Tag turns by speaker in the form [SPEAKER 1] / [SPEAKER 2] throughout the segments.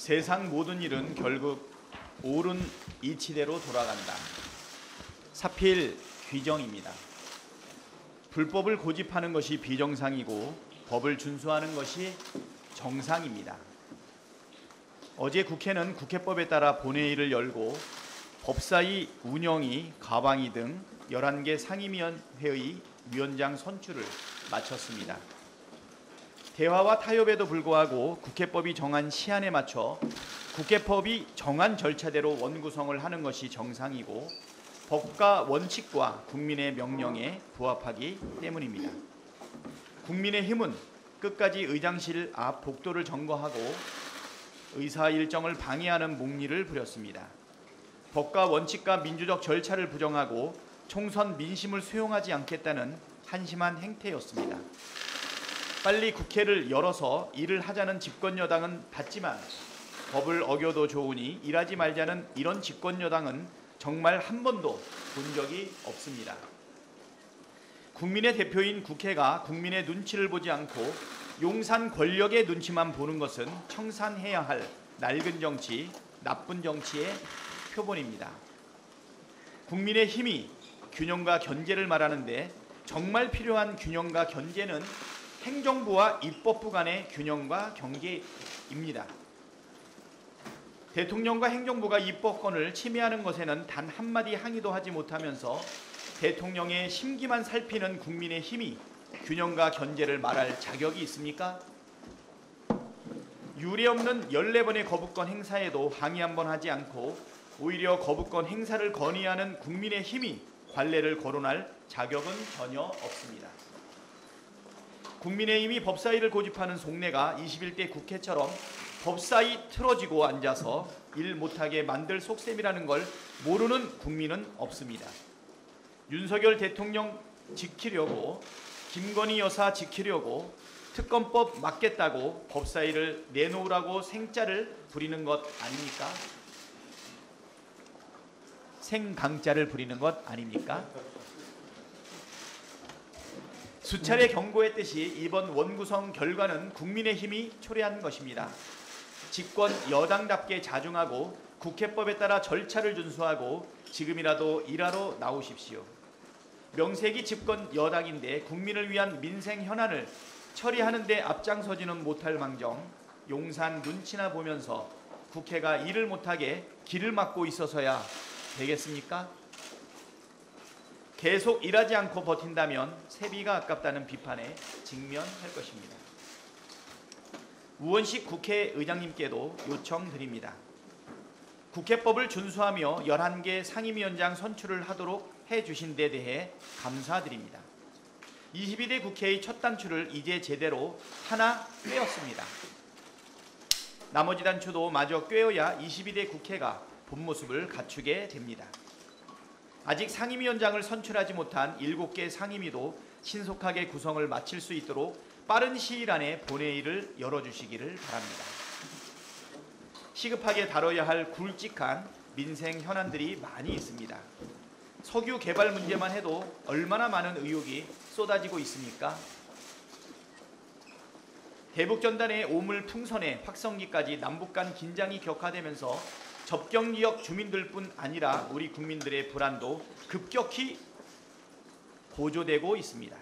[SPEAKER 1] 세상 모든 일은 결국 옳은 이치대로 돌아간다. 사필 규정입니다. 불법을 고집하는 것이 비정상이고 법을 준수하는 것이 정상입니다. 어제 국회는 국회법에 따라 본회의를 열고 법사위 운영위, 가방위 등 11개 상임위원회의 위원장 선출을 마쳤습니다. 대화와 타협에도 불구하고 국회법이 정한 시한에 맞춰 국회법이 정한 절차대로 원구성을 하는 것이 정상이고 법과 원칙과 국민의 명령에 부합하기 때문입니다. 국민의힘은 끝까지 의장실 앞 복도를 점거하고 의사 일정을 방해하는 목리를 부렸습니다. 법과 원칙과 민주적 절차를 부정하고 총선 민심을 수용하지 않겠다는 한심한 행태였습니다. 빨리 국회를 열어서 일을 하자는 집권여당은 봤지만 법을 어겨도 좋으니 일하지 말자는 이런 집권여당은 정말 한 번도 본 적이 없습니다. 국민의 대표인 국회가 국민의 눈치를 보지 않고 용산 권력의 눈치만 보는 것은 청산해야 할 낡은 정치, 나쁜 정치의 표본입니다. 국민의 힘이 균형과 견제를 말하는데 정말 필요한 균형과 견제는 행정부와 입법부 간의 균형과 경계입니다. 대통령과 행정부가 입법권을 침해하는 것에는 단 한마디 항의도 하지 못하면서 대통령의 심기만 살피는 국민의 힘이 균형과 견제를 말할 자격이 있습니까? 유례없는 14번의 거부권 행사에도 항의 한번 하지 않고 오히려 거부권 행사를 건의하는 국민의 힘이 관례를 거론할 자격은 전혀 없습니다. 국민의힘이 법사위를 고집하는 속내가 21대 국회처럼 법사위 틀어지고 앉아서 일 못하게 만들 속셈이라는 걸 모르는 국민은 없습니다. 윤석열 대통령 지키려고, 김건희 여사 지키려고 특검법 막겠다고 법사위를 내놓으라고 생짜를 부리는 것 아닙니까? 생강짜를 부리는 것 아닙니까? 수차례 경고했듯이 이번 원구성 결과는 국민의힘이 초래한 것입니다. 집권 여당답게 자중하고 국회법에 따라 절차를 준수하고 지금이라도 일하러 나오십시오. 명색이 집권 여당인데 국민을 위한 민생 현안을 처리하는 데 앞장서지는 못할 망정 용산 눈치나 보면서 국회가 일을 못하게 길을 막고 있어서야 되겠습니까? 계속 일하지 않고 버틴다면 세비가 아깝다는 비판에 직면할 것입니다. 우원식 국회의장님께도 요청드립니다. 국회법을 준수하며 11개 상임위원장 선출을 하도록 해주신 데 대해 감사드립니다. 22대 국회의 첫 단추를 이제 제대로 하나 꿰었습니다. 나머지 단추도 마저 꿰어야 22대 국회가 본 모습을 갖추게 됩니다. 아직 상임위원장을 선출하지 못한 7개 상임위도 신속하게 구성을 마칠 수 있도록 빠른 시일 안에 본회의를 열어주시기를 바랍니다. 시급하게 다뤄야 할 굵직한 민생 현안들이 많이 있습니다. 석유 개발 문제만 해도 얼마나 많은 의혹이 쏟아지고 있습니까? 대북전단의 오물 풍선에 확성기까지 남북 간 긴장이 격화되면서 접경지역 주민들뿐 아니라 우리 국민들의 불안도 급격히 고조되고 있습니다.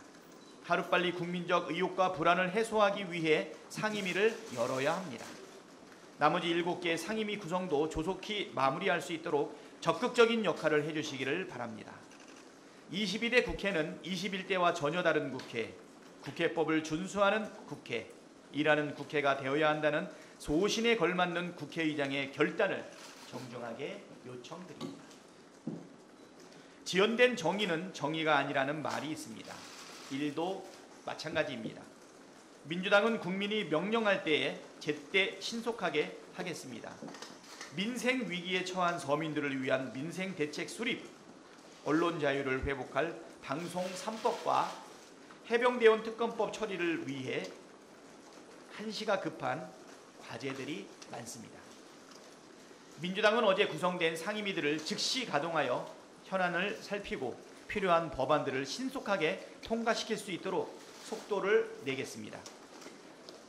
[SPEAKER 1] 하루빨리 국민적 의혹과 불안을 해소하기 위해 상임위를 열어야 합니다. 나머지 7개 상임위 구성도 조속히 마무리할 수 있도록 적극적인 역할을 해주시기를 바랍니다. 22대 국회는 21대와 전혀 다른 국회, 국회법을 준수하는 국회, 일하는 국회가 되어야 한다는 소신에 걸맞는 국회의장의 결단을 정중하게 요청드립니다. 지연된 정의는 정의가 아니라는 말이 있습니다. 일도 마찬가지입니다. 민주당은 국민이 명령할 때에 제때 신속하게 하겠습니다. 민생 위기에 처한 서민들을 위한 민생 대책 수립, 언론 자유를 회복할 방송 3법과 해병대원 특검법 처리를 위해 한시가 급한 과제들이 많습니다. 민주당은 어제 구성된 상임위들을 즉시 가동하여 현안을 살피고 필요한 법안들을 신속하게 통과시킬 수 있도록 속도를 내겠습니다.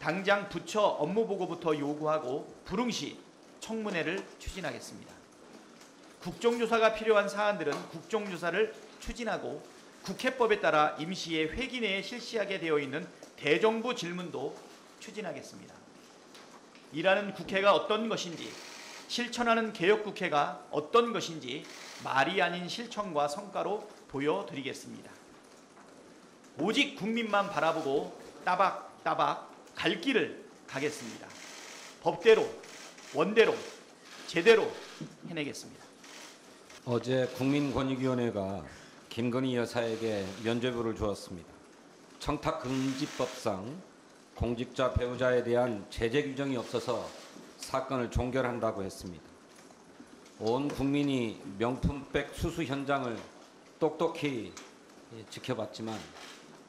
[SPEAKER 1] 당장 부처 업무보고부터 요구하고 불응시 청문회를 추진하겠습니다. 국정조사가 필요한 사안들은 국정조사를 추진하고 국회법에 따라 임시의 회기 내에 실시하게 되어 있는 대정부 질문도 추진하겠습니다. 일하는 국회가 어떤 것인지, 실천하는 개혁국회가 어떤 것인지 말이 아닌 실천과 성과로 보여드리겠습니다. 오직 국민만 바라보고 따박따박 갈 길을 가겠습니다. 법대로, 원대로, 제대로 해내겠습니다.
[SPEAKER 2] 어제 국민권익위원회가 김건희 여사에게 면죄부를 주었습니다. 청탁금지법상 공직자 배우자에 대한 제재 규정이 없어서 사건을 종결한다고 했습니다. 온 국민이 명품백 수수 현장을 똑똑히 지켜봤지만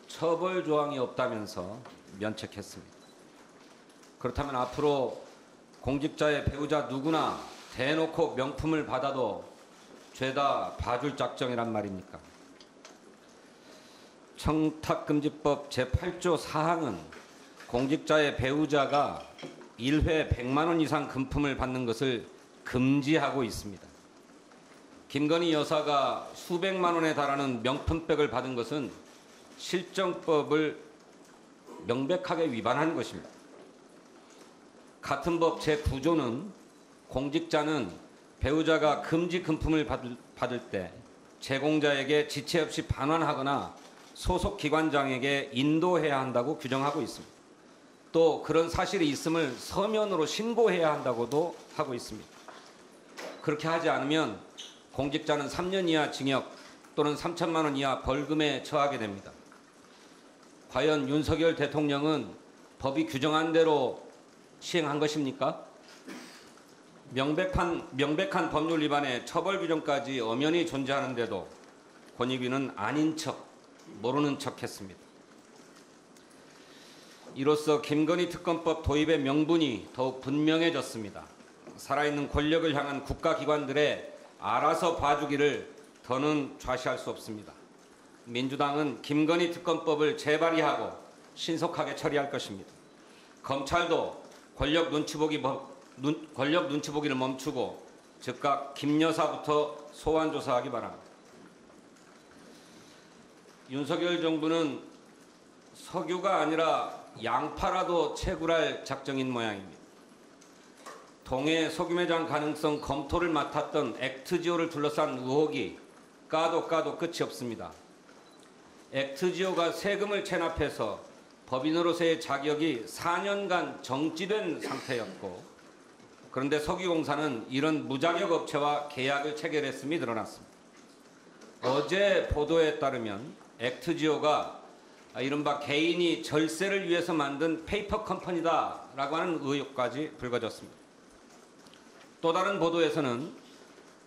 [SPEAKER 2] 처벌 조항이 없다면서 면책했습니다. 그렇다면 앞으로 공직자의 배우자 누구나 대놓고 명품을 받아도 죄다 봐줄 작정이란 말입니까? 청탁금지법 제8조 4항은 공직자의 배우자가 1회 100만 원 이상 금품을 받는 것을 금지하고 있습니다. 김건희 여사가 수백만 원에 달하는 명품백을 받은 것은 실정법을 명백하게 위반한 것입니다. 같은 법 제9조는 공직자는 배우자가 금지 금품을 받을 때 제공자에게 지체 없이 반환하거나 소속 기관장에게 인도해야 한다고 규정하고 있습니다. 또 그런 사실이 있음을 서면으로 신고해야 한다고도 하고 있습니다. 그렇게 하지 않으면 공직자는 3년 이하 징역 또는 3천만 원 이하 벌금에 처하게 됩니다. 과연 윤석열 대통령은 법이 규정한 대로 시행한 것입니까? 명백한 법률 위반의 처벌 규정까지 엄연히 존재하는데도 권익위는 아닌 척, 모르는 척 했습니다. 이로써 김건희 특검법 도입의 명분이 더욱 분명해졌습니다. 살아있는 권력을 향한 국가기관들의 알아서 봐주기를 더는 좌시할 수 없습니다. 민주당은 김건희 특검법을 재발의하고 신속하게 처리할 것입니다. 검찰도 권력 눈치보기를 멈추고 즉각 김 여사부터 소환 조사하기 바랍니다. 윤석열 정부는 석유가 아니라 양파라도 채굴할 작정인 모양입니다. 동해 석유 매장 가능성 검토를 맡았던 액트지오를 둘러싼 의혹이 까도 끝이 없습니다. 액트지오가 세금을 체납해서 법인으로서의 자격이 4년간 정지된 상태였고, 그런데 석유공사는 이런 무자격 업체와 계약을 체결했음이 드러났습니다. 어제 보도에 따르면 액트지오가 이른바 개인이 절세를 위해서 만든 페이퍼 컴퍼니다라고 하는 의혹까지 불거졌습니다. 또 다른 보도에서는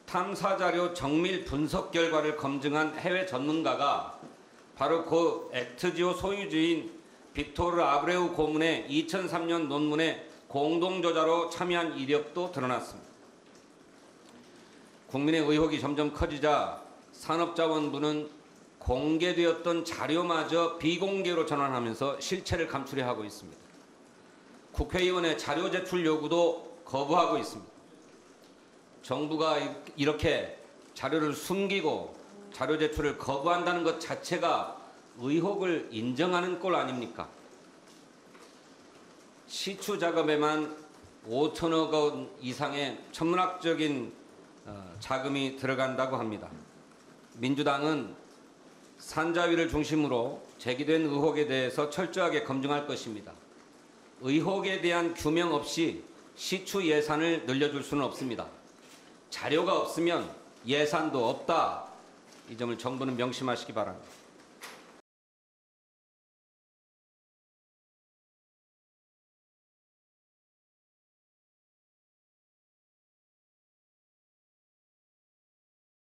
[SPEAKER 2] 탐사자료 정밀 분석 결과를 검증한 해외 전문가가 바로 그 액트지오 소유주인 빅토르 아브레우 고문의 2003년 논문에 공동저자로 참여한 이력도 드러났습니다. 국민의 의혹이 점점 커지자 산업자원부는 공개되었던 자료마저 비공개로 전환하면서 실체를 감추려 하고 있습니다. 국회의원의 자료 제출 요구도 거부하고 있습니다. 정부가 이렇게 자료를 숨기고 자료 제출을 거부한다는 것 자체가 의혹을 인정하는 꼴 아닙니까? 시추 작업에만 5천억 원 이상의 천문학적인 자금이 들어간다고 합니다. 민주당은 산자위를 중심으로 제기된 의혹에 대해서 철저하게 검증할 것입니다. 의혹에 대한 규명 없이 시추 예산을 늘려줄 수는 없습니다. 자료가 없으면 예산도 없다. 이 점을 정부는 명심하시기 바랍니다.